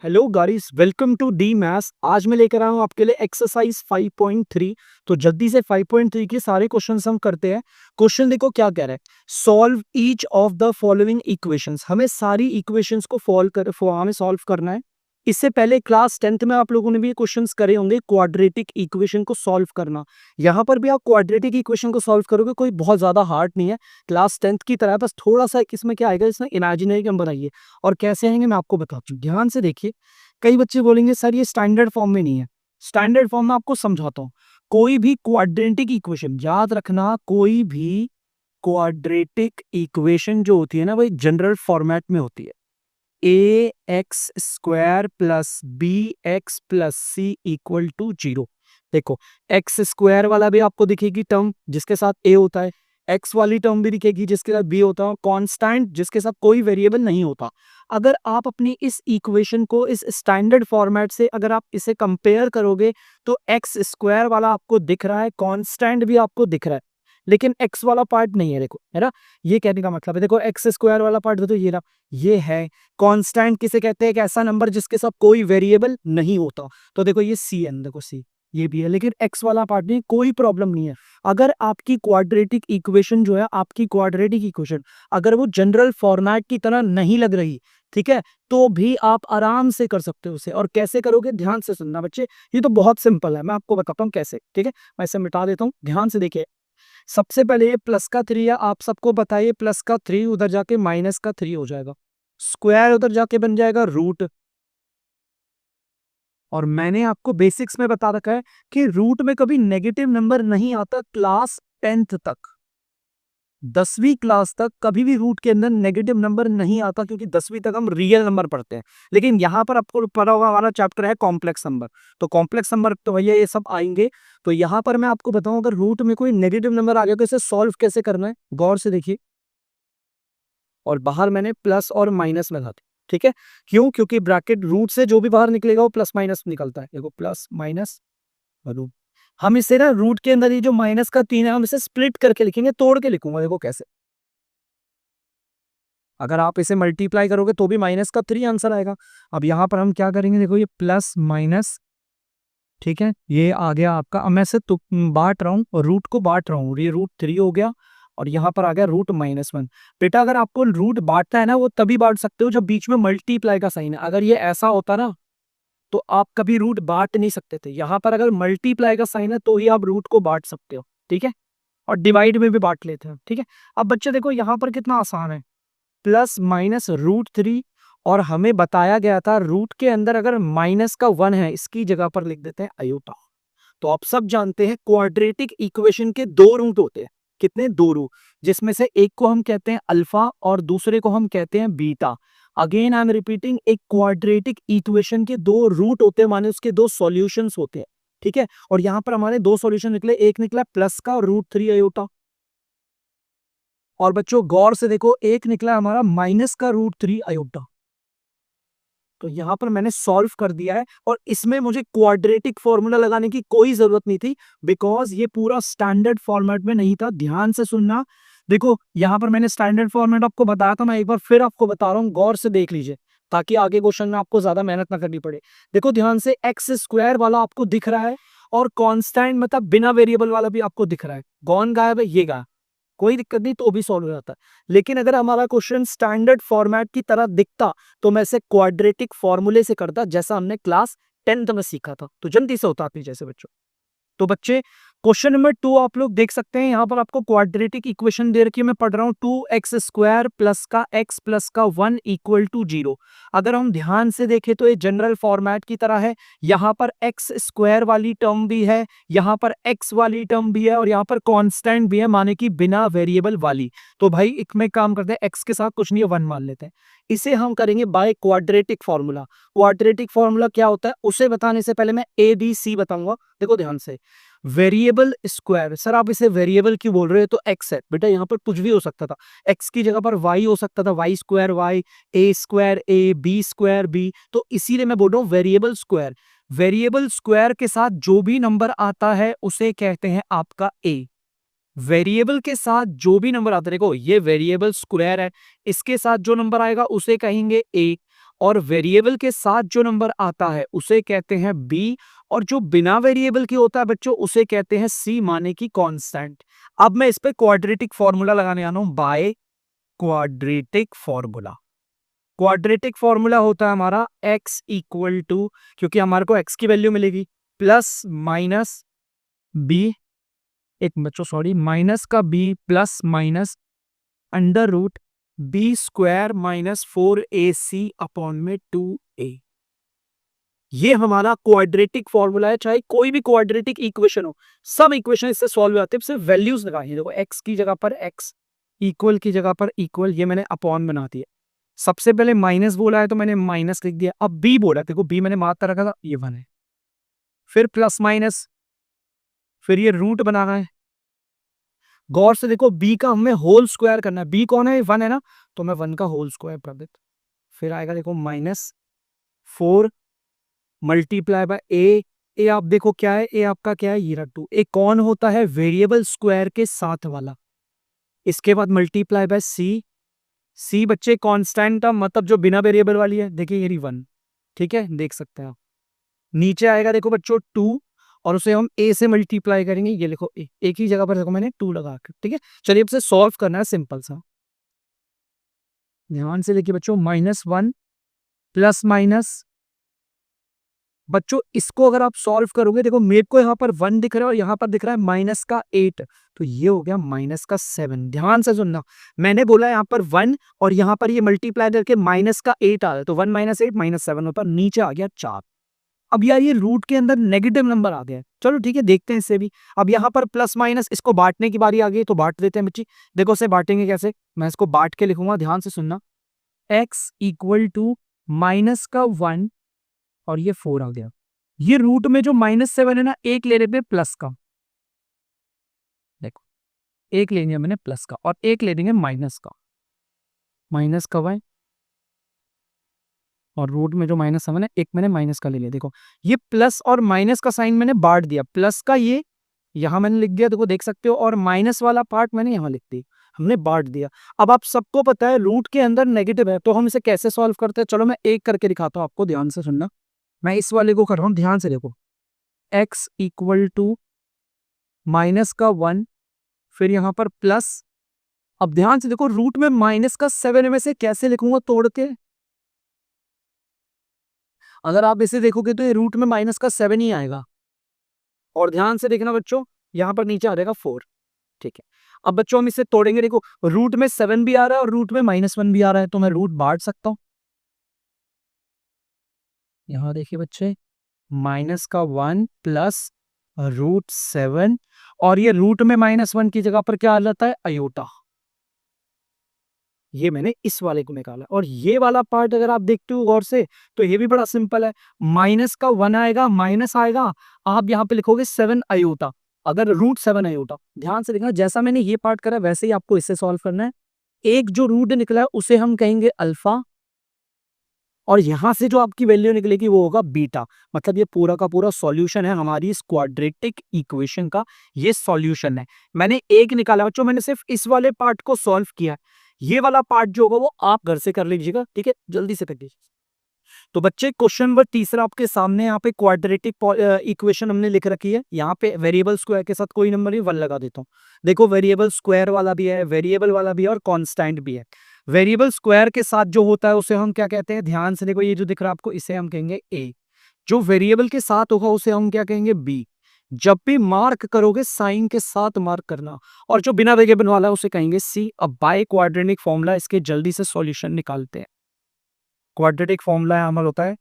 Hello guys, welcome to the maths. आज मैं लेकर आया हूँ आपके लिए एक्सरसाइज 5.3। तो जल्दी से 5.3 के सारे क्वेश्चंस हम करते हैं। क्वेश्चन देखो क्या कह रहा है, solve each of the following equations. हमें सारी इक्वेशंस को हमें सॉल्व करना है। इससे पहले क्लास 10th में आप लोगों ने भी क्वेश्चंस करे होंगे क्वाड्रेटिक इक्वेशन को सॉल्व करना। यहाँ पर भी आप क्वाड्रेटिक इक्वेशन को सॉल्व करोगे, कोई बहुत ज्यादा हार्ड नहीं है, क्लास 10th की तरह। बस थोड़ा सा इसमें क्या आएगा, इसमें इमेजिनरी हम बनाइए और कैसे आएंगे मैं आपको बताता हूँ। ध्यान से देखिए, कई बच्चे बोलेंगे सर ये स्टैंडर्ड फॉर्म में नहीं है। स्टैंडर्ड फॉर्म में आपको समझाता हूँ। कोई भी क्वाड्रेटिक इक्वेशन, याद रखना, कोई भी क्वाड्रेटिक इक्वेशन जो होती है ना, वही जनरल फॉर्मेट में होती है। A X square plus B X plus C equal to 0। देखो, एक्स स्क्वायर वाला भी आपको दिखेगी टर्म जिसके साथ ए होता है, एक्स वाली टर्म भी दिखेगी जिसके साथ बी होता है, कांस्टेंट जिसके साथ कोई वेरिएबल नहीं होता। अगर आप अपनी इस इक्वेशन को इस स्टैंडर्ड फॉर्मेट से अगर आप इसे कंपेयर करोगे तो एक्स स्क्वायर वाला आपको दिख रहा है, कांस्टेंट भी आपको दिख रहा है, लेकिन एक्स वाला पार्ट नहीं है। देखो, है ना, ये कहने का मतलब है, देखो एक्स स्क्वायर वाला पार्ट तो ये रहा, ये है। कांस्टेंट किसे कहते हैं? एक ऐसा नंबर जिसके साथ कोई वेरिएबल नहीं होता। तो देखो ये सी है, देखो सी, ये भी है, लेकिन एक्स वाला पार्ट नहीं, कोई प्रॉब्लम नहीं है। अगर आपकी क्वाड्रेटिक इक्वेशन जो है, आपकी क्वाड्रेटिक इक्वेशन अगर वो जनरल फॉर्मेट की तरह नहीं लग रही, ठीक है, तो भी आप आराम से कर सकते हो उसे। और कैसे करोगे, ध्यान से सुनना बच्चे, ये तो बहुत सिंपल है, मैं आपको बताता हूँ कैसे। ठीक है, मैं इसे मिटा देता हूँ, ध्यान से देखिए। सबसे पहले ये प्लस का 3 है, आप सबको बताइए प्लस का 3 उधर जाके माइनस का 3 हो जाएगा, स्क्वायर उधर जाके बन जाएगा रूट। और मैंने आपको बेसिक्स में बता रखा है कि रूट में कभी नेगेटिव नंबर नहीं आता। क्लास 10th तक, 10वीं क्लास तक कभी भी रूट के अंदर नेगेटिव नंबर नहीं आता, क्योंकि 10वीं तक हम रियल नंबर पढ़ते हैं। लेकिन यहाँ पर आपको पढ़ा होगा, हमारा चैप्टर है कॉम्प्लेक्स नंबर, तो कॉम्प्लेक्स नंबर तो भैया ये सब आएंगे। तो यहाँ पर मैं आपको बताऊं, अगर रूट में कोई नेगेटिव नंबर आ गया तो इसे सॉल्व कैसे करना है, गौर से देखिए। और बाहर मैंने प्लस और माइनस लगा दी, ठीक है। क्यों? क्योंकि ब्रैकेट रूट से जो भी बाहर निकलेगा वो प्लस माइनस निकलता है। देखो, प्लस माइनस रूट। हम इसे ना, रूट के अंदर ये जो माइनस का 3 है, हम इसे स्प्लिट करके लिखेंगे, तोड़ के लिखूंगा। देखो कैसे, अगर आप इसे मल्टीप्लाई करोगे तो भी माइनस का 3 आंसर आएगा। अब यहाँ पर हम क्या करेंगे, देखो ये प्लस माइनस, ठीक है, ये आ गया आपका। अब मैं से तो बांट रहा हूँ और रूट को बांट रहा हूँ, ये रूट 3 हो गया और यहाँ पर आ गया रूट -1। बेटा, अगर आपको रूट बांटना है ना, वो तभी बांट सकते हो जब बीच में मल्टीप्लाई का साइन है। अगर ये ऐसा होता ना, तो आप कभी रूट बांट नहीं सकते थे। यहाँ पर अगर मल्टीप्लाई का साइन है तो ही आप रूट को बांट सकते हो, ठीक है। और डिवाइड में भी बांट लेते हैं, ठीक है। अब बच्चे देखो, यहाँ पर कितना आसान है, प्लस माइनस रूट 3। और हमें बताया गया था रूट के अंदर अगर माइनस का 1 है, इसकी जगह पर लिख देते हैं आयोटा। तो आप सब जानते हैं क्वाड्रेटिक इक्वेशन के 2 रूट होते हैं। कितने? 2 रूट, जिसमें से एक को हम कहते हैं अल्फा और दूसरे को हम कहते हैं beta. Again I am repeating, एक क्वाड्रेटिक इक्वेशन के 2 रूट होते हैं, माने उसके 2 सॉल्यूशंस होते हैं, ठीक है। और यहां पर हमारे 2 सॉल्यूशन निकले, एक निकला प्लस का रूट 3 आयोटा, और बच्चों गौर से देखो, एक निकला हमारा माइनस का रूट 3 आयोटा। तो यहां पर मैंने सॉल्व कर दिया है, और इसमें मुझे क्वाड्रेटिक फॉर्मूला लगाने की कोई जरूरत नहीं थी, बिकॉज ये पूरा स्टैंडर्ड फॉर्मेट में नहीं था। ध्यान से सुनना, देखो यहां पर मैंने स्टैंडर्ड फॉर्मेट आपको बताया था, मैं एक बार फिर आपको बता रहा हूं, गौर से देख लीजिए, ताकि आगे क्वेश्चन में आपको ज्यादा मेहनत ना करनी पड़े। देखो ध्यान से, एक्स स्क्वायर वाला आपको दिख रहा है, और कांस्टेंट मतलब बिना वेरिएबल वाला भी आपको दिख रहा है। कौन गायब है? ये गायब। कोई दिक्कत नहीं, तो भी सॉल्व हो जाता है। लेकिन अगर हमारा क्वेश्चन स्टैंडर्ड फॉर्मेट की तरह दिखता, तो मैं इसे क्वाड्रेटिक फॉर्मूले से करता, जैसा हमने क्लास 10th में सीखा था, तो जल्दी से होता अपनी जैसे बच्चों। तो बच्चे, क्वेश्चन नंबर 2 आप लोग देख सकते हैं, यहाँ पर आपको क्वाड्रेटिक इक्वेशन दे रखी है। मैं पढ़ रहा हूँ, 2x स्क्वायर प्लस का x प्लस का 1 इक्वल टू 0। अगर हम ध्यान से देखें तो ये जनरल फॉर्मेट की तरह है। यहाँ पर x स्क्वायर वाली टर्म भी है, यहाँ पर x वाली टर्म भी है, और यहाँ पर कांस्टेंट भी है, माने कि बिना वेरिएबल वाली। तो भाई एक में काम करते हैं, x के साथ कुछ नहीं है, 1 मान लेते हैं। इसे हम करेंगे by quadratic formula. Quadratic formula क्या होता है, उसे बताने से पहले मैं ABC बताऊंगा। देखो ध्यान से, वेरिएबल स्क्वायर, सर आप इसे वेरिएबल क्यों बोल रहे हो? तो एक्स है बेटा, यहाँ पर कुछ भी हो सकता था, एक्स की जगह पर वाई हो सकता था, वाई स्क्वायर वाई, ए स्क्वायर ए, बी स्क्वायर बी। तो इसीलिए मैं बोल रहा हूँ वेरिएबल स्क्वायर। वेरिएबल स्क्वायर के साथ जो भी नंबर आता है उसे कहते हैं आपका ए। वेरिएबल के साथ जो भी नंबर आता है, देखो ये वेरिएबल स्क्वायर है, इसके साथ जो नंबर आएगा उसे कहेंगे ए। और वेरिएबल के साथ जो नंबर आता है उसे कहते हैं बी, और जो बिना वेरिएबल की होता है बच्चों उसे कहते हैं सी, माने की कांस्टेंट। अब मैं इस पे क्वाड्रेटिक फॉर्मूला लगाने आ रहा हूं, by quadratic formula. Quadratic formula होता है हमारा x इक्वल टू, क्योंकि हमारे को x की वैल्यू मिलेगी, प्लस माइनस बी, एक बच्चों सॉरी, माइनस का b plus minus under root b square minus 4ac upon में 2a। ये हमारा क्वाड्रेटिक फॉर्मूला है, चाहे कोई भी क्वाड्रेटिक इक्वेशन हो, सब इक्वेशन इससे सॉल्व होते हैं, सिर्फ वैल्यूज लगाइए। देखो x की जगह पर x, इक्वल की जगह पर इक्वल, ये मैंने अपॉन बना दिया। सबसे पहले माइनस बोला है तो मैंने माइनस लिख दिया। अब बी बोला, देखो बी मैंने मात्र रखा था, ये 1 है, फिर प्लस माइनस, फिर ये रूट बनाना है। गौर से देखो, बी का हमें होल स्क्वायर करना है, बी कौन है, 1 है ना, तो मैं 1 का होल स्क्वायर कर देता। फिर आएगा देखो -4 मल्टीप्लाई बाय ए। ए आप देखो क्या है, ए आपका क्या है, ये 2। ए कौन होता है, वेरिएबल स्क्वायर के साथ वाला। इसके बाद मल्टीप्लाई बाय सी, सी बच्चे कांस्टेंट टर्म, मतलब जो बिना वेरिएबल वाली है, देखिए ये 1, ठीक है, देख सकते हैं आप। नीचे आएगा देखो बच्चों 2, और उसे हम a से मल्टीप्लाई करेंगे, ये लिखो a, एक ही जगह पर देखो मैंने 2 लगा के, ठीक है। चलिए अब से सॉल्व करना है, सिंपल सा, ध्यान से देखिए बच्चों, -1 प्लस माइनस, बच्चों इसको अगर आप सॉल्व करोगे, देखो मेरे को यहाँ पर 1 दिख रहा है और यहाँ पर दिख रहा है माइनस का 8, तो ये हो गया माइनस का 7। ध्यान से सुनना, मैंने बोला यहाँ पर 1 और यहाँ पर ये मल्टीप्लाई करके माइनस का 8 आ रहा है, तो 1 - 8 -7 होता, नीचे आ गया 4। अब यार ये रूट के अंदर नेगेटिव नंबर आ गया है, चलो ठीक है, देखते हैं इससे भी। अब यहाँ पर प्लस माइनस, इसको बांटने की बारी आ गई, तो बांट देते हैं बच्ची। देखो इसे बांटेंगे कैसे, मैं इसको बांट के लिखूंगा, ध्यान से सुनना। x इक्वल टू माइनस का 1 और ये 4 आ गया। ये रूट में जो -7 है ना, एक ले लेते प्लस का, देखो एक ले लिया मैंने प्लस का, और एक ले देंगे माइनस का, माइनस का y, और रूट में जो -7 है, एक मैंने माइनस का ले लिया। देखो ये प्लस और माइनस का साइन मैंने बांट दिया, प्लस का ये यहां मैंने लिख दिया, देखो देख सकते हो, और माइनस वाला पार्ट मैंने यहां लिख दी, हमने बांट दिया। अब आप सबको पता है रूट के अंदर नेगेटिव है, तो हम इसे कैसे सॉल्व करते हैं, चलो मैं एक करके दिखाता हूं आपको, ध्यान से सुनना। मैं इस वाले को कर रहा हूं, ध्यान से देखो, x इक्वल टू माइनस का 1, फिर यहां पर प्लस। अब ध्यान से देखो, रूट में माइनस का 7 में से कैसे लिखूंगा, तोड़ के। अगर आप इसे देखोगे तो ये रूट में माइनस का 7 ही आएगा, और ध्यान से देखना बच्चों, यहां पर नीचे आ जाएगा 4, ठीक है। अब बच्चों हम इसे तोड़ेंगे, देखो रूट में 7 भी आ रहा है और रूट में -1 भी आ रहा है, तो मैं रूट बांट सकता हूं। यहां देखिए बच्चे, माइनस का 1 प्लस √7, और ये रूट में -1 की जगह पर क्या आ जाता है, अयोटा। ये मैंने इस वाले को निकाला, और ये वाला पार्ट अगर आप देखते हो गौर से, तो ये भी बड़ा सिंपल है। माइनस का 1 आएगा, माइनस आएगा, आप यहाँ पे लिखोगे 7 अयोटा, अगर √7 अयोटा। ध्यान से देखना, जैसा मैंने ये पार्ट करा वैसे ही आपको इससे सॉल्व करना है। एक जो रूट निकला है उसे हम कहेंगे अल्फा, और यहां से जो आपकी वैल्यू निकलेगी वो होगा बीटा। मतलब ये पूरा का पूरा सॉल्यूशन है हमारी इस क्वाड्रेटिक इक्वेशन का, ये सॉल्यूशन है। मैंने एक निकाला बच्चों, मैंने सिर्फ इस वाले पार्ट को सॉल्व किया है। ये वाला पार्ट जो होगा वो आप घर से कर लीजिएगा, ठीक है, जल्दी से कर लीजिए। तो बच्चे क्वेश्चन नंबर तीसरा आपके सामने, यहाँ पे क्वाड्रेटिक इक्वेशन हमने लिख रखी है। यहाँ पे वेरिएबल स्क्वायर के साथ कोई नंबर नहीं, 1 लगा देता हूँ। देखो वेरिएबल स्क्वायर वाला भी है, वेरिएबल वाला भी है, और कांस्टेंट भी है। वेरिएबल स्क्वायर के साथ जो होता है उसे हम क्या कहते हैं, ध्यान से देखो, ये जो दिख रहा है आपको, इसे हम कहेंगे a। जो वेरिएबल के साथ होगा उसे हम क्या कहेंगे, b। जब भी मार्क करोगे साइन के साथ मार्क करना, और जो बिना वेरिएबल वाला है उसे कहेंगे c। अब बाय क्वाड्रेटिक फॉर्मूला, इसके जल्दी से सॉल्यूशन निकालते हैं। क्वाड्रेटिक फॉर्मूला हमारा होता है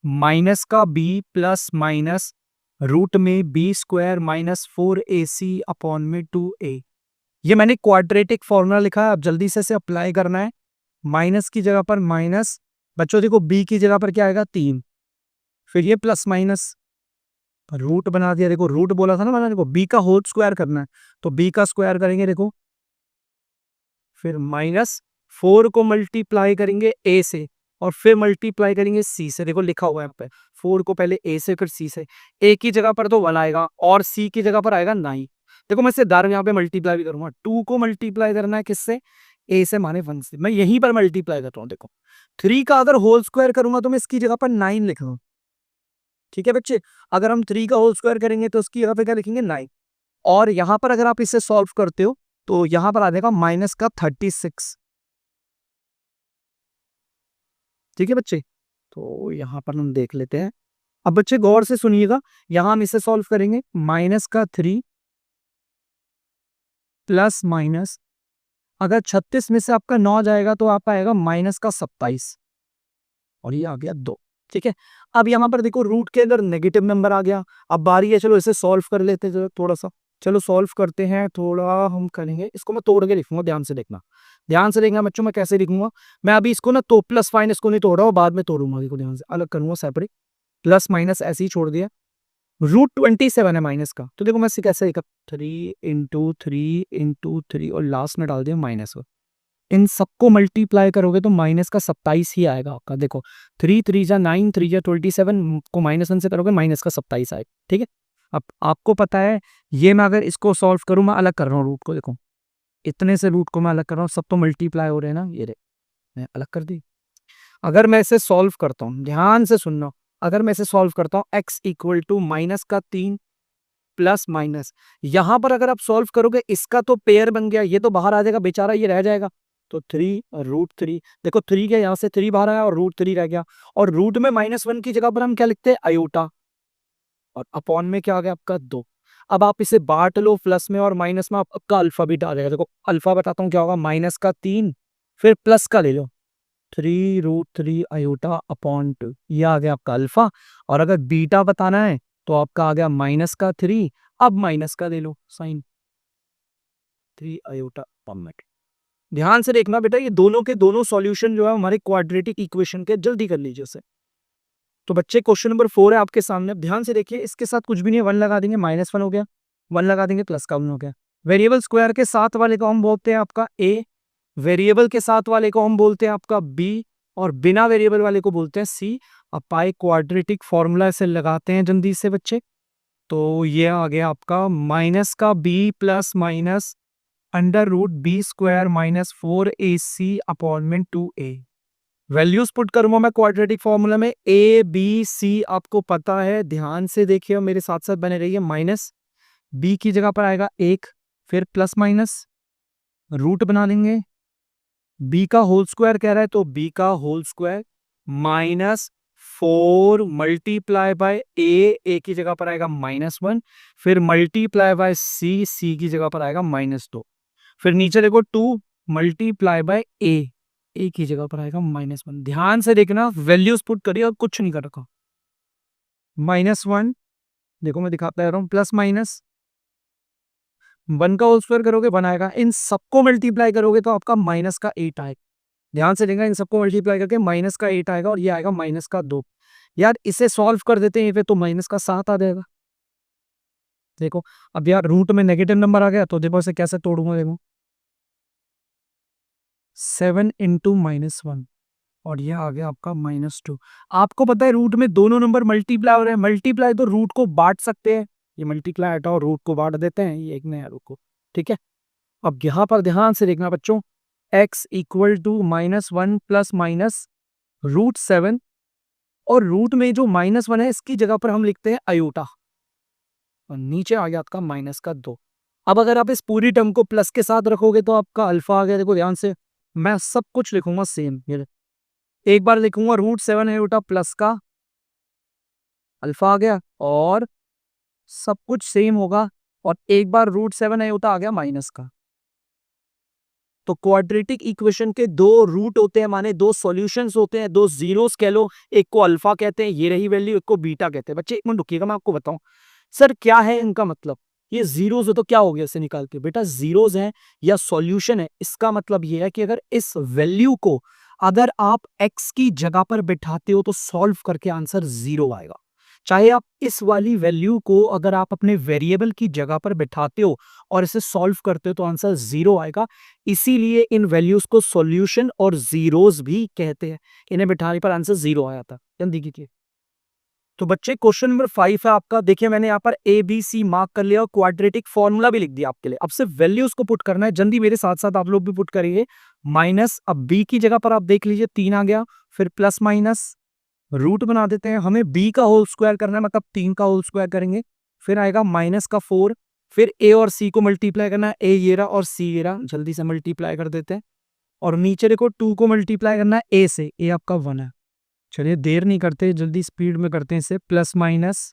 माइनस का b प्लस माइनस रूट में b square minus 4ac upon में 2a। ये मैंने क्वाड्रेटिक फॉर्मूला लिखा है, अब जल्दी से इसे अप्लाई करना है। माइनस की जगह पर माइनस, बच्चों देखो b की जगह पर क्या आएगा, 3, फिर ये प्लस माइनस, रूट बना दिया। देखो रूट बोला था ना मैंने, देखो b का होल स्क्वायर करना है, तो b का स्क्वायर करेंगे, देखो फिर -4 को मल्टीप्लाई करेंगे a से, और फिर मल्टीप्लाई करेंगे c से। देखो लिखा हुआ है यहाँ पे, 4 को पहले a से फिर c से। a की जगह पर तो 1 आएगा, और c की जगह पर आएगा 9। देखो मैं इसे दार यहाँ पे मल्टीप्लाई भी करूंगा, 2 को मल्टीप्लाई करना है किससे, ए से माने 1 से, मैं यहीं पर मल्टीप्लाई कर रहा हूँ। देखो 3 का अगर होल स्क्वायर करूंगा तो मैं इसकी जगह पर 9 लिख रहा हूँ। ठीक है बच्चे, अगर हम 3 का होल स्क्वायर करेंगे तो उसकी जगह पे क्या लिखेंगे 9। और यहां पर अगर आप इसे सॉल्व करते हो तो यहां पर आ जाएगा माइनस का 36। ठीक है बच्चे, तो यहां पर हम देख लेते हैं। अब बच्चे गौर से सुनिएगा, यहां हम इसे सॉल्व करेंगे माइनस का 3 प्लस माइनस, अगर 36 में से आपका 9 जाएगा तो आप आएगा माइनस का 27 और ये आ गया 2। ठीक है, अब यहां पर देखो रूट के अंदर नेगेटिव नंबर आ गया। अब बारी है, चलो इसे सॉल्व कर लेते हैं थोड़ा सा। चलो सॉल्व करते हैं, थोड़ा हम करेंगे इसको, मैं तोड़ के लिखूंगा, ध्यान से देखना। ध्यान से देखना बच्चों, मैं कैसे लिखूंगा। मैं अभी इसको ना तो प्लस माइनस को नहीं तोड़ रहा हूँ, बाद में तोड़ूंगा। देखो ध्यान से अलग करूंगा, सेपरेट। प्लस माइनस ऐसे ही छोड़ दिया। रूट 27 है माइनस का, तो देखो मैं इसे कैसे लिखा, 3 × 3 × 3 और लास्ट में डाल दिया माइनस को। इन सबको मल्टीप्लाई करोगे तो माइनस का 27 ही आएगा आपका। देखो 3 3 जा 9, 3 जा 27 को -1 से करोगे माइनस का 27 आएगा। ठीक है, अब आपको पता है ये, मैं अगर इसको सॉल्व करूं, मैं अलग कर रहा हूँ रूट को। देखो इतने से रूट को मैं अलग कर रहा हूँ, सब तो मल्टीप्लाई हो रहे हैं ना, ये मैं अलग कर दी। अगर मैं इसे सॉल्व करता हूँ, ध्यान से सुनना, अगर मैं इसे सॉल्व करता हूँ x इक्वल टू माइनस का 3 प्लस माइनस, यहां पर अगर आप सॉल्व करोगे इसका तो पेयर बन गया, ये तो बाहर आ जाएगा बेचारा, ये रह जाएगा। तो 3 √3, देखो 3 के यहां से 3 बाहर आया और √3 रह गया। और रूट में -1 की जगह पर हम क्या लिखते हैं, आयोटा, और अपॉन में क्या आ गया आपका 2। अब आप इसे बांट लो, प्लस में और माइनस में आपका अल्फा भी आ जाएगा। देखो अल्फा बताता हूँ क्या होगा, माइनस का 3 फिर प्लस का ले लो, 3 √3 आयोटा अपॉन 2, ये आ गया आपका अल्फा। और अगर बीटा बताना है तो आपका आ गया माइनस का 3, अब माइनस का ले लो साइन, 3 आयोटा अपॉन में। ध्यान से देखना बेटा, ये दोनों के दोनों सॉल्यूशन जो है हमारे क्वाड्रेटिक इक्वेशन के, जल्दी कर लीजिए उसे। तो बच्चे क्वेश्चन नंबर 4 है आपके सामने, अब ध्यान से देखिए, इसके साथ कुछ भी नहीं है, 1 लगा देंगे, -1 हो गया, 1 लगा देंगे, प्लस का 1 हो गया। वेरिएबल स्क्वायर के साथ वाले को हम बोलते हैं आपका ए, वेरिएबल के साथ वाले को हम बोलते हैं आपका बी, और बिना वेरिएबल वाले को बोलते हैं सी। अब पाई क्वाड्रेटिक फॉर्मूला से लगाते हैं जल्दी से बच्चे। तो ये आ गया आपका माइनस का B plus minus √b² -4ac upon में 2a। वैल्यूज पुट करूंगा मैं क्वाड्रेटिक फॉर्मूला में, ए बी सी आपको पता है, ध्यान से देखिए और मेरे साथ साथ बने रहिए। माइनस बी की जगह पर आएगा 1, फिर प्लस माइनस रूट बना देंगे, बी का होल स्क्वायर कह रहा है तो बी का होल स्क्वायर -4 मल्टीप्लाई बाय ए की जगह पर आएगा -1, फिर मल्टीप्लाई बाय सी की जगह पर आएगा -2, फिर नीचे देखो 2 मल्टीप्लाई बाय ए की जगह पर आएगा -1। ध्यान से देखना, वैल्यूज पुट करिए और कुछ नहीं कर रखा। -1 देखो मैं दिखाता रहा हूं, प्लस माइनस 1 का होल स्क्वायर करोगे 1 आएगा, इन सबको मल्टीप्लाई करोगे तो आपका माइनस का 8 आएगा। ध्यान से देखना, इन सबको मल्टीप्लाई करके माइनस का 8 आएगा और ये आएगा माइनस का 2। यार इसे सॉल्व कर देते हैं पे, तो माइनस का 7 आ जाएगा। देखो अब यार रूट में नेगेटिव नंबर आ गया, तो देखो इसे कैसे तोड़ूंगा, देखो 7 × -1 और ये आ गया आपका -2। आपको पता है रूट में दोनों नंबर मल्टीप्लाई हो रहे हैं, मल्टीप्लाई तो रूट को बांट सकते हैं, ये मल्टीप्लाई हटाओ रूट को बांट देते हैं, ये एक नया रूट को। ठीक है, अब यहां पर ध्यान से देखना बच्चों, x equal to -1 plus minus √7, और रूट में जो -1 है इसकी जगह पर हम लिखते हैं आयोटा, और नीचे आ गया आपका माइनस का 2। अब अगर आप इस पूरी टर्म को प्लस के साथ रखोगे तो आपका अल्फा आ गया। देखो ध्यान से, मैं सब कुछ लिखूंगा सेम, ये एक बार लिखूंगा √7 आयोटा प्लस का अल्फा आ गया, और सब कुछ सेम होगा, और एक बार √7 आयोटा आ गया माइनस का। तो क्वाड्रेटिक इक्वेशन के 2 रूट होते हैं, माने 2 सॉल्यूशंस होते हैं, 2 जीरोस कह लो, एक को अल्फा कहते हैं, ये रही वैल्यू, एक को बीटा कहते हैं। बच्चे एक मिनट रुकिएगा, मैं आपको बताऊं सर क्या है इनका मतलब। ये जीरोस है तो क्या हो गया इसे निकाल के, बेटा जीरोस है या सॉल्यूशन है, इसका मतलब ये है कि अगर इस वैल्यू को अगर आप x की जगह पर बिठाते हो तो सॉल्व करके आंसर 0 आएगा। चाहे आप इस वाली वैल्यू को अगर आप अपने वेरिएबल की जगह पर बिठाते हो और इसे सॉल्व करते हो तो आंसर 0 आएगा। इसीलिए इन वैल्यूज को सॉल्यूशन और जीरोस भी कहते हैं। इन्हें बिठाने पर आंसर 0 आया था। जल्दी कीजिए। तो बच्चे क्वेश्चन नंबर 5 है आपका। देखिए मैंने यहाँ पर ए बी सी मार्क कर लिया और क्वाड्रेटिक फॉर्मूला भी लिख दिया आपके लिए। अब सिर्फ वैल्यूज को पुट करना है। जल्दी मेरे साथ साथ आप लोग भी पुट करिए। माइनस, अब b की जगह पर आप देख लीजिए 3 आ गया, फिर प्लस माइनस रूट बना देते हैं, हमें b का होल स्क्वायर करना है, मतलब 3 का होल स्क्वायर करेंगे, फिर आएगा माइनस का 4, फिर a और c को मल्टीप्लाई करना है, a ये रहा और c ये रहा, जल्दी से मल्टीप्लाई कर देते हैं, और नीचे देखो 2 को मल्टीप्लाई करना है a से, a आपका 1 है। चलिए देर नहीं करते, जल्दी स्पीड में करते हैं इसे, प्लस माइनस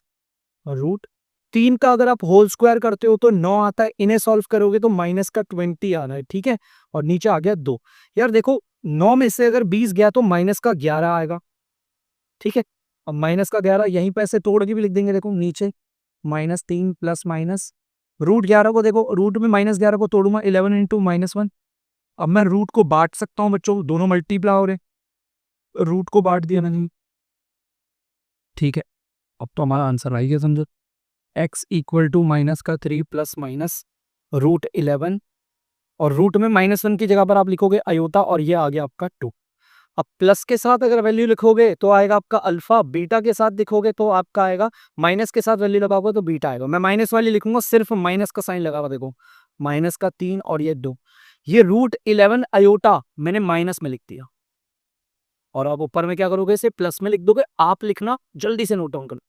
रूट 3 का अगर आप होल स्क्वायर करते हो तो 9 आता है, इन्हें सॉल्व करोगे तो माइनस का 20 आ रहा है, ठीक है, और नीचे आ गया 2। यार देखो 9 में से अगर 20 गया तो माइनस का 11 आएगा, ठीक है, अब माइनस का 11 यहीं पे ऐसे तोड़ के भी लिख देंगे, देखो नीचे -3 प्लस माइनस रूट 11 को, देखो रूट में -11 को तोड़ूंगा 11 इंटू -1। अब मैं रूट को बांट सकता हूँ बच्चों, दोनों मल्टीप्लाई हो रहे, रूट को बांट दिया मैंने, ठीक है, अब तो हमारा आंसर आ गया समझो, x इक्वल टू माइनस का 3 प्लस माइनस रूट 11, और रूट में -1 की जगह पर आप लिखोगे अयोता, और ये आ गया आपका 2। अब प्लस के साथ अगर वैल्यू लिखोगे तो आएगा आपका अल्फा, बीटा के साथ लिखोगे तो आपका आएगा, माइनस के साथ वैल्यू लगाओगे तो बीटा आएगा। मैं माइनस वाली लिखूंगा, सिर्फ माइनस का साइन लगा हुआ, देखो माइनस का 3 और ये 2, ये रूट 11 अयोटा मैंने माइनस में लिख दिया, और आप ऊपर में क्या करोगे, इसे प्लस में लिख दोगे, आप लिखना जल्दी से नोट डाउन करना।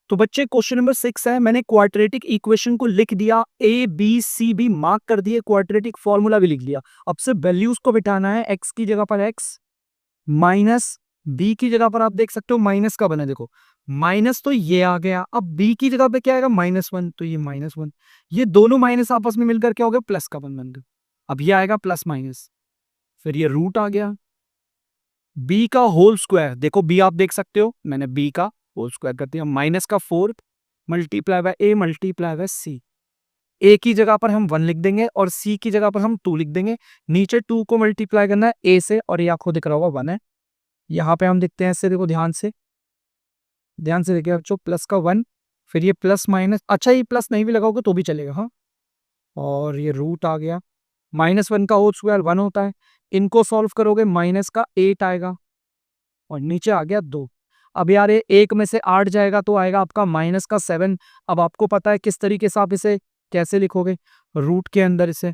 तो बच्चे क्वेश्चन नंबर 6 है, मैंने क्वाड्रेटिक इक्वेशन को लिख दिया, ए बी सी भी मार्क कर दिए, क्वाड्रेटिक फॉर्मूला भी लिख लिया, अब से वैल्यूज को बिठाना है, एक्स की जगह पर एक्स, माइनस बी की जगह पर आप देख सकते हो माइनस का बना, देखो माइनस तो ये आ गया, अब बी की जगह पे क्या आएगा -1, तो ये -1, ये दोनों माइनस आपस में मिलकर क्या हो गया, प्लस का बन गया, अब ये आएगा प्लस माइनस, फिर ये रूट आ गया, बी का होल स्क्वायर, देखो बी आप देख सकते हो, मैंने बी का होल स्क्वायर कर दिया, माइनस का 4 multiply by A multiply by C, A की जगह पर हम 1 लिख देंगे और सी की जगह पर हम 2 लिख देंगे, नीचे 2 को मल्टीप्लाई करना है ए से, और ये आपको दिख रहा होगा 1 है, यहाँ पे हम देखते हैं इससे, देखो ध्यान से देखिए बच्चों, प्लस का 1, फिर ये प्लस माइनस, अच्छा ये प्लस नहीं भी लगाओगे तो भी चलेगा, हाँ, और ये रूट आ गया, -1 का होल स्क्वायर 1 होता है, इनको सॉल्व करोगे माइनस का 8 आएगा, और नीचे आ गया 2। अब यार ये 1 में से 8 जाएगा तो आएगा आपका माइनस का 7। अब आपको पता है किस तरीके से आप इसे कैसे लिखोगे, रूट के अंदर इसे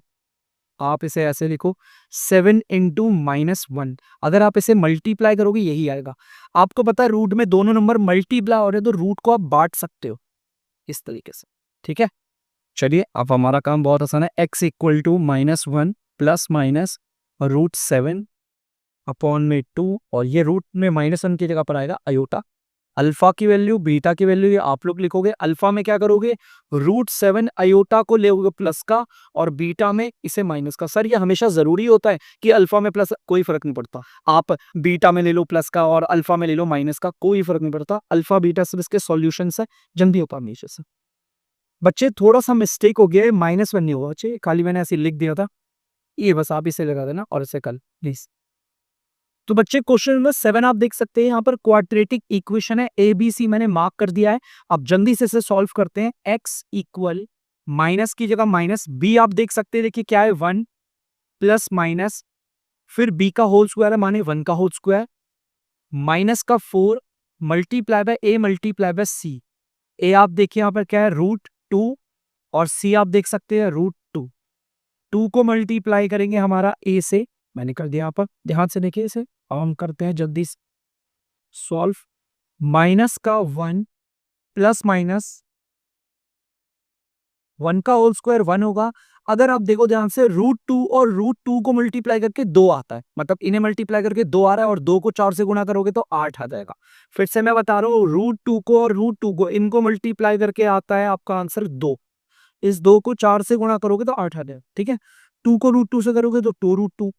आप इसे ऐसे लिखो 7 इंटू -1, अगर आप इसे मल्टीप्लाई करोगे यही आएगा। आपको पता है रूट में दोनों नंबर मल्टीप्लाई हो रहे हैं तो रूट को आप बांट सकते हो इस तरीके से, ठीक है। चलिए अब हमारा काम बहुत आसान है, x equal to -1 plus minus root 7 upon में 2, और ये रूट में -1 की जगह पर आएगा अयोटा, अल्फा की वैल्यू बीटा की वैल्यू ये आप लोग लिखोगे, अल्फा में क्या करोगे, रूट 7 अयोटा को ले प्लस का, और बीटा में इसे माइनस का। सर ये हमेशा जरूरी होता है कि अल्फा में प्लस, कोई फर्क नहीं पड़ता, आप बीटा में ले लो प्लस का और अल्फा में ले लो माइनस का, कोई फर्क नहीं पड़ता, अल्फा बीटा सब इसके सॉल्यूशन है, जल्दी होता हमेशा से। बच्चे थोड़ा सा मिस्टेक हो गया है, -1 नहीं हुआ बच्चे, खाली मैंने ऐसे लिख दिया था, ये बस आप इसे लगा देना और इसे कल प्लीज। तो बच्चे क्वेश्चन नंबर 7 आप देख सकते हैं, यहाँ पर क्वाड्रेटिक इक्वेशन है, ए बी सी मैंने मार्क कर दिया है, अब जल्दी से इसे सॉल्व करते हैं। x इक्वल माइनस की जगह माइनस, बी आप देख सकते हैं, देखिए क्या है 1 प्लस माइनस, फिर b का होल स्क्वायर है माने 1 का होल स्क्वायर, माइनस का 4 multiply by A multiply by C, A आप देखिए यहाँ पर क्या है √2, और सी आप देख सकते हैं √2, 2 को मल्टीप्लाई करेंगे हमारा a से, मैंने कर दिया यहाँ पर, ध्यान से देखिए इसे, अब हम करते हैं जल्दी सॉल्व, माइनस का 1 प्लस माइनस 1 का होल स्क्वायर 1 होगा, अगर आप देखो ध्यान से √2 और √2 को मल्टीप्लाई करके 2 आता है, मतलब इन्हें मल्टीप्लाई करके 2 आ रहा है, और 2 को 4 से गुणा करोगे तो 8 आ जाएगा। फिर से मैं बता रहा हूँ, √2 को और √2 को इनको मल्टीप्लाई करके आता है आपका आंसर 2, इस 2 को 4 से गुणा करोगे तो 8 आ जाएगा, ठीक है। 2 को √2 से करोगे तो 2√2,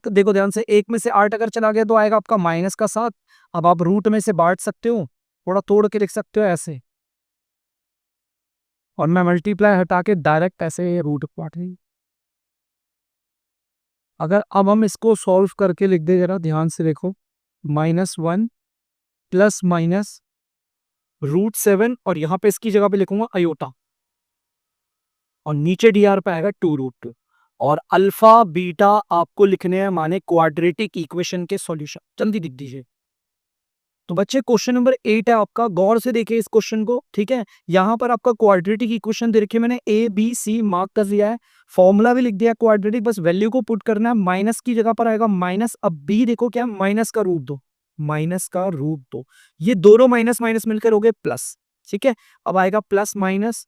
देखो ध्यान से, 1 में से 8 अगर चला गया तो आएगा आपका माइनस का 7, अब आप रूट में से बांट सकते हो, थोड़ा तोड़ के लिख सकते हो ऐसे, और मैं मल्टीप्लाई हटा के डायरेक्ट ऐसे रूट बांट रही। अगर अब हम इसको सॉल्व करके लिख दे, जरा ध्यान से देखो, -1 प्लस माइनस √7, और यहां पे इसकी जगह पे लिखूंगा अयोटा, और नीचे डी आर पे आएगा 2√2, और अल्फा बीटा आपको लिखने हैं माने क्वाड्रेटिक इक्वेशन के सॉल्यूशन, जल्दी लिख दीजिए। तो बच्चे क्वेश्चन नंबर 8 है आपका, गौर से देखिए इस क्वेश्चन को, ठीक है। यहाँ पर आपका क्वाड्रेटिक इक्वेशन दे रखी है, मैंने ए बी सी मार्क कर दिया है, फॉर्मूला भी लिख दिया क्वाड्रेटिक, बस वैल्यू को पुट करना है, माइनस की जगह पर आएगा माइनस। अब बी देखो क्या, माइनस का रूट दो, माइनस का रूट दो, ये दोनों माइनस माइनस मिलकर हो गए प्लस, ठीक है। अब आएगा प्लस माइनस,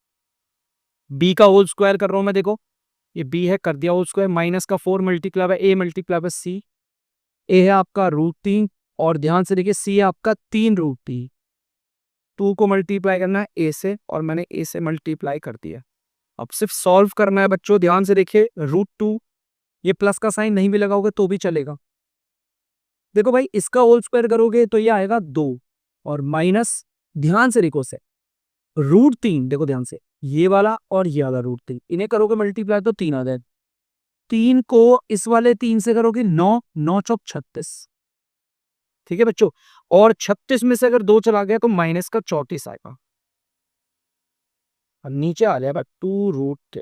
बी का होल स्क्वायर कर रहा हूं मैं, देखो ये बी है, कर दिया होल स्क्वायर, माइनस का 4 multiply by A multiply by C, A है आपका √3 और ध्यान से देखिए सी है आपका 3√3, 2 को मल्टीप्लाई करना है ए से और मैंने ए से मल्टीप्लाई कर दिया। अब सिर्फ सॉल्व करना है बच्चों, ध्यान से देखिए √2, ये प्लस का साइन नहीं भी लगाओगे तो भी चलेगा। देखो भाई इसका होल स्क्वायर करोगे तो ये आएगा 2 और माइनस, ध्यान से देखो से √3, देखो ध्यान से ये वाला और ये वाला √3, इन्हें करोगे मल्टीप्लाई तो 3 आ जाए, 3 को इस वाले 3 से करोगे 9, 9 चौक 36, ठीक है बच्चों। और 36 में से अगर 2 चला गया तो माइनस का 34 आएगा, और नीचे आ जाएगा 2√।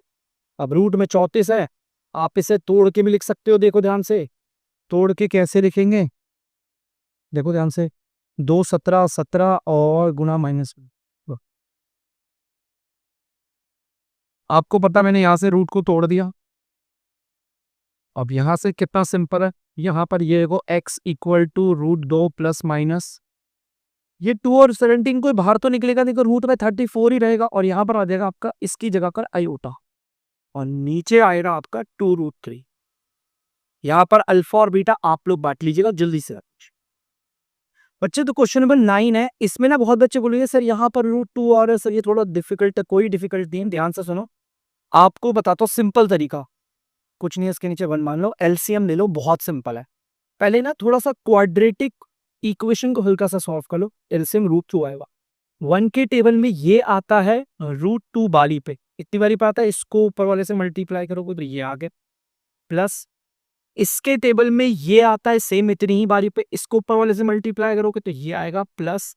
अब रूट में 34 है, आप इसे तोड़ के भी लिख सकते हो, देखो ध्यान से, तोड़ के कैसे लिखेंगे, देखो ध्यान से, 2 17 17 और गुना माइनस, आपको पता मैंने यहां से रूट को तोड़ दिया। अब यहां से कितना सिंपल है, यहां पर ये देखो x equal to √2 plus minus, ये 2 और 17 को बाहर तो निकलेगा, देखो रूट में 34 ही रहेगा, और यहां पर आ जाएगा आपका इसकी जगह पर आयोटा, और नीचे आएगा आपका 2√3। यहां पर अल्फा और बीटा आप लोग बांट लीजिएगा जल्दी से बच्चे। तो क्वेश्चन नंबर 9 है, इसमें ना बहुत बच्चे बोलेंगे सर यहाँ पर √2 और सर ये थोड़ा डिफिकल्ट है, कोई डिफिकल्ट नहीं है, ध्यान से सुनो, आपको बताता हूँ सिंपल तरीका, कुछ नहीं है इसके नीचे 1 मान लो, एलसीएम ले लो, बहुत सिंपल है। पहले ना थोड़ा सा क्वाड्रेटिक इक्वेशन को हल्का सा सॉल्व कर लो, एलसीएम √2 आएगा। 1 के टेबल में ये आता है √2 बारी पे, इतनी बारी पे आता है, इसको ऊपर वाले से मल्टीप्लाई करोगे तो ये आ गया, प्लस इसके टेबल में ये आता है सेम इतनी ही बारी पे, इसको ऊपर वाले से मल्टीप्लाई करोगे तो ये आएगा, प्लस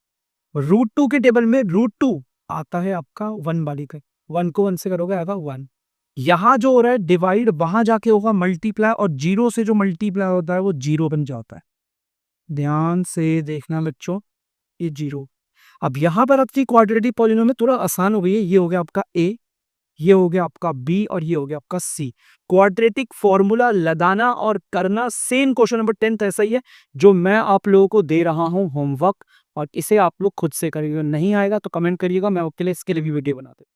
√2 के टेबल में √2 आता है आपका 1 बारी पे, 1 को 1 से करोगे आएगा 1। यहां जो हो रहा है डिवाइड, वहां जाके होगा मल्टीप्लाई, और 0 से जो मल्टीप्लाई होता है वो 0 बन जाता है, ध्यान से देखना बच्चों, ये 0। अब यहां पर आपकी क्वाड्रेटिक पॉलिनोमियल थोड़ा आसान हो गई है, ये हो गया आपका ए, ये हो गया आपका बी, और ये हो गया आपका सी। क्वाड्रेटिक फॉर्मूला लगाना और करना सेम क्वेश्चन नंबर 10 ऐसा ही है जो मैं आप लोगों को दे रहा हूं होमवर्क, और इसे आप लोग खुद से करिएगा, नहीं आएगा तो कमेंट करिएगा, मैं आपके लिए इसके लिए भी वीडियो बनाता हूं।